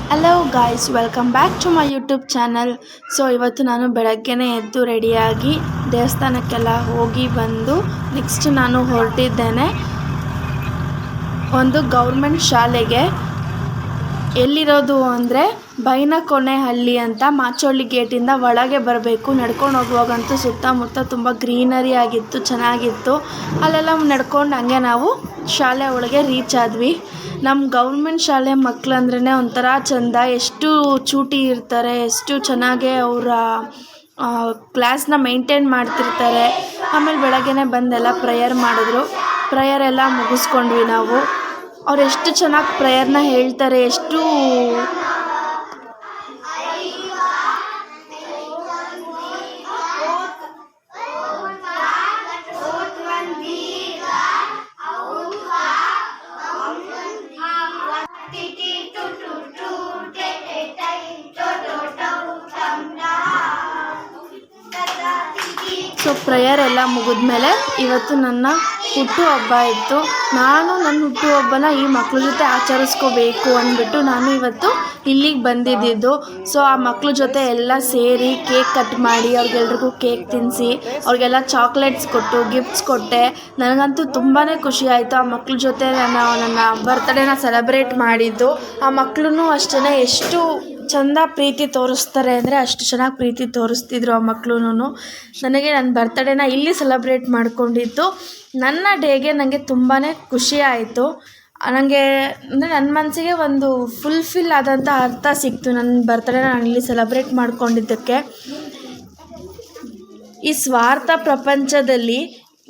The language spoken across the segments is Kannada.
Hello guys, welcome back to my YouTube channel. So ಇವತ್ತು ನಾನು ಬೆಳಗ್ಗೆನೇ ಎದ್ದು ರೆಡಿಯಾಗಿ ದೇವಸ್ಥಾನಕ್ಕೆಲ್ಲ ಹೋಗಿ ಬಂದು ನೆಕ್ಸ್ಟ್ ನಾನು ಹೊರಟಿದ್ದೇನೆ ಒಂದು ಗೌರ್ಮೆಂಟ್ ಶಾಲೆಗೆ. ಎಲ್ಲಿರೋದು ಅಂದರೆ ಬೈನಕೊನೆಹಳ್ಳಿ ಅಂತ. ಮಾಚೋಳಿ ಗೇಟಿಂದ ಒಳಗೆ ಬರಬೇಕು. ನಡ್ಕೊಂಡು ಹೋಗುವಾಗಂತೂ ಸುತ್ತಮುತ್ತ ತುಂಬ ಗ್ರೀನರಿ ಆಗಿತ್ತು, ಚೆನ್ನಾಗಿತ್ತು. ಅಲ್ಲೆಲ್ಲ ನಡ್ಕೊಂಡು ಹಂಗೆ ನಾವು ಶಾಲೆ ಒಳಗೆ ರೀಚ್ ಆದ್ವಿ. ನಮ್ಮ ಗೌರ್ಮೆಂಟ್ ಶಾಲೆ ಮಕ್ಳು ಅಂದ್ರೇ ಒಂಥರ ಚೆಂದ. ಎಷ್ಟು ಚೂಟಿ ಇರ್ತಾರೆ, ಎಷ್ಟು ಚೆನ್ನಾಗಿ ಅವರ ಕ್ಲಾಸ್ನ ಮೇಂಟೈನ್ ಮಾಡ್ತಿರ್ತಾರೆ. ಆಮೇಲೆ ಬೆಳಗ್ಗೆನೇ ಬಂದೆಲ್ಲ ಪ್ರೇಯರ್ ಮಾಡಿದ್ರು. ಪ್ರೇಯರ್ ಎಲ್ಲ ಮುಗಿಸ್ಕೊಂಡ್ವಿ ನಾವು. ಅವ್ರು ಎಷ್ಟು ಚೆನ್ನಾಗಿ ಪ್ರೇಯರ್ನ ಹೇಳ್ತಾರೆ, ಎಷ್ಟು ಸೊ ಪ್ರೇಯರ್ ಎಲ್ಲ ಮುಗಿದ್ಮೇಲೆ ಇವತ್ತು ನನ್ನ ಹುಟ್ಟುಹಬ್ಬ ಇತ್ತು. ನಾನು ನನ್ನ ಹುಟ್ಟುಹಬ್ಬನ ಈ ಮಕ್ಳ ಜೊತೆ ಆಚರಿಸ್ಕೋಬೇಕು ಅಂದ್ಬಿಟ್ಟು ನಾನು ಇವತ್ತು ಇಲ್ಲಿಗೆ ಬಂದಿದ್ದು. ಸೊ ಆ ಮಕ್ಳ ಜೊತೆ ಎಲ್ಲ ಸೇರಿ ಕೇಕ್ ಕಟ್ ಮಾಡಿ ಅವ್ರಿಗೆಲ್ರಿಗೂ ಕೇಕ್ ತಿನ್ನಿಸಿ ಅವ್ರಿಗೆಲ್ಲ ಚಾಕ್ಲೇಟ್ಸ್ ಕೊಟ್ಟು ಗಿಫ್ಟ್ಸ್ ಕೊಟ್ಟೆ. ನನಗಂತೂ ತುಂಬಾ ಖುಷಿ ಆಯಿತು. ಆ ಮಕ್ಳ ಜೊತೆ ನನ್ನ ಬರ್ತ್ಡೇನ ಸೆಲೆಬ್ರೇಟ್ ಮಾಡಿದ್ದು. ಆ ಮಕ್ಳು ಅಷ್ಟೇ ಎಷ್ಟು ಚೆಂದ ಪ್ರೀತಿ ತೋರಿಸ್ತಾರೆ ಅಂದರೆ ಅಷ್ಟು ಚೆನ್ನಾಗಿ ಪ್ರೀತಿ ತೋರಿಸ್ತಿದ್ರು ಆ ಮಕ್ಳು. ನನಗೆ ನನ್ನ ಬರ್ತ್ಡೇನ ಇಲ್ಲಿ ಸೆಲೆಬ್ರೇಟ್ ಮಾಡ್ಕೊಂಡಿದ್ದು ನನ್ನ ಡೇಗೆ ನನಗೆ ತುಂಬಾ ಖುಷಿ ಆಯಿತು. ನನಗೆ ಅಂದರೆ ನನ್ನ ಮನಸ್ಸಿಗೆ ಒಂದು ಫುಲ್ಫಿಲ್ ಆದಂಥ ಅರ್ಥ ಸಿಕ್ತು ನನ್ನ ಬರ್ತ್ಡೇನ ನಾನು ಇಲ್ಲಿ ಸೆಲೆಬ್ರೇಟ್ ಮಾಡ್ಕೊಂಡಿದ್ದಕ್ಕೆ. ಈ ಸ್ವಾರ್ಥ ಪ್ರಪಂಚದಲ್ಲಿ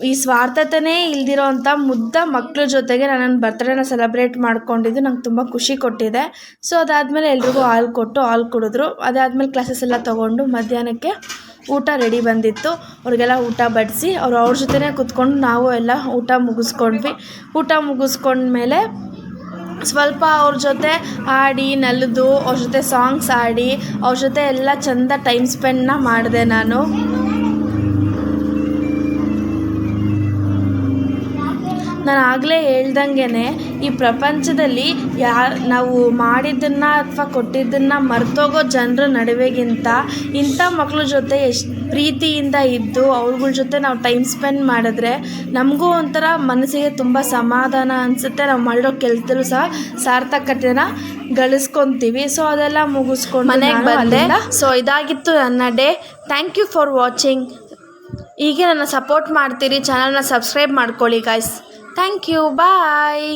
ಈ ಸ್ವಾರ್ಥತೆಯೇ ಇಲ್ದಿರೋ ಅಂಥ ಮುದ್ದ ಮಕ್ಳ ಜೊತೆಗೆ ನಾನು ನನ್ನ ಬರ್ತ್ಡೇನ ಸೆಲೆಬ್ರೇಟ್ ಮಾಡ್ಕೊಂಡಿದ್ದು ನಂಗೆ ತುಂಬ ಖುಷಿ ಕೊಟ್ಟಿದೆ. ಸೊ ಅದಾದಮೇಲೆ ಎಲ್ರಿಗೂ ಹಾಲು ಕುಡಿದ್ರು. ಅದಾದಮೇಲೆ ಕ್ಲಾಸಸ್ ಎಲ್ಲ ತೊಗೊಂಡು ಮಧ್ಯಾಹ್ನಕ್ಕೆ ಊಟ ರೆಡಿ ಬಂದಿತ್ತು. ಅವ್ರಿಗೆಲ್ಲ ಊಟ ಬಡಿಸಿ ಅವ್ರ ಜೊತೆನೇ ಕೂತ್ಕೊಂಡು ನಾವು ಎಲ್ಲ ಊಟ ಮುಗಿಸ್ಕೊಂಡ್ವಿ. ಊಟ ಮುಗಿಸ್ಕೊಂಡ್ಮೇಲೆ ಸ್ವಲ್ಪ ಅವ್ರ ಜೊತೆ ಆಡಿ ನಲಿದು ಅವ್ರ ಜೊತೆ ಸಾಂಗ್ಸ್ ಆಡಿ ಅವ್ರ ಜೊತೆ ಎಲ್ಲ ಚೆಂದ ಟೈಮ್ ಸ್ಪೆಂಡ್ನ ಮಾಡಿದೆ ನಾನು. ನಾನು ಆಗಲೇ ಹೇಳ್ದಂಗೆ ಈ ಪ್ರಪಂಚದಲ್ಲಿ ನಾವು ಮಾಡಿದ್ದನ್ನು ಅಥವಾ ಕೊಟ್ಟಿದ್ದನ್ನು ಮರ್ತೋಗೋ ಜನರ ನಡುವೆಗಿಂತ ಇಂಥ ಮಕ್ಳ ಜೊತೆ ಎಷ್ಟು ಪ್ರೀತಿಯಿಂದ ಇದ್ದು ಅವ್ರಗಳ ಜೊತೆ ನಾವು ಟೈಮ್ ಸ್ಪೆಂಡ್ ಮಾಡಿದ್ರೆ ನಮಗೂ ಒಂಥರ ಮನಸ್ಸಿಗೆ ತುಂಬ ಸಮಾಧಾನ ಅನಿಸುತ್ತೆ. ನಾವು ಮಾಡಿರೋ ಕೆಲಸದಲ್ಲೂ ಸಹ ಸಾರ್ಥಕತೆನ ಗಳಿಸ್ಕೊತೀವಿ. ಸೊ ಅದೆಲ್ಲ ಮುಗಿಸ್ಕೊಂಡು ಮನೆಗೆ ಬಂದೆ. ಸೊ ಇದಾಗಿತ್ತು ನನ್ನ day. Thank you for watching. ಹೀಗೆ ನನ್ನ ಸಪೋರ್ಟ್ ಮಾಡ್ತೀರಿ. ಚಾನಲ್ನ ಸಬ್ಸ್ಕ್ರೈಬ್ ಮಾಡ್ಕೊಳ್ಳಿ ಗಾಯ್ಸ್. Thank you. Bye.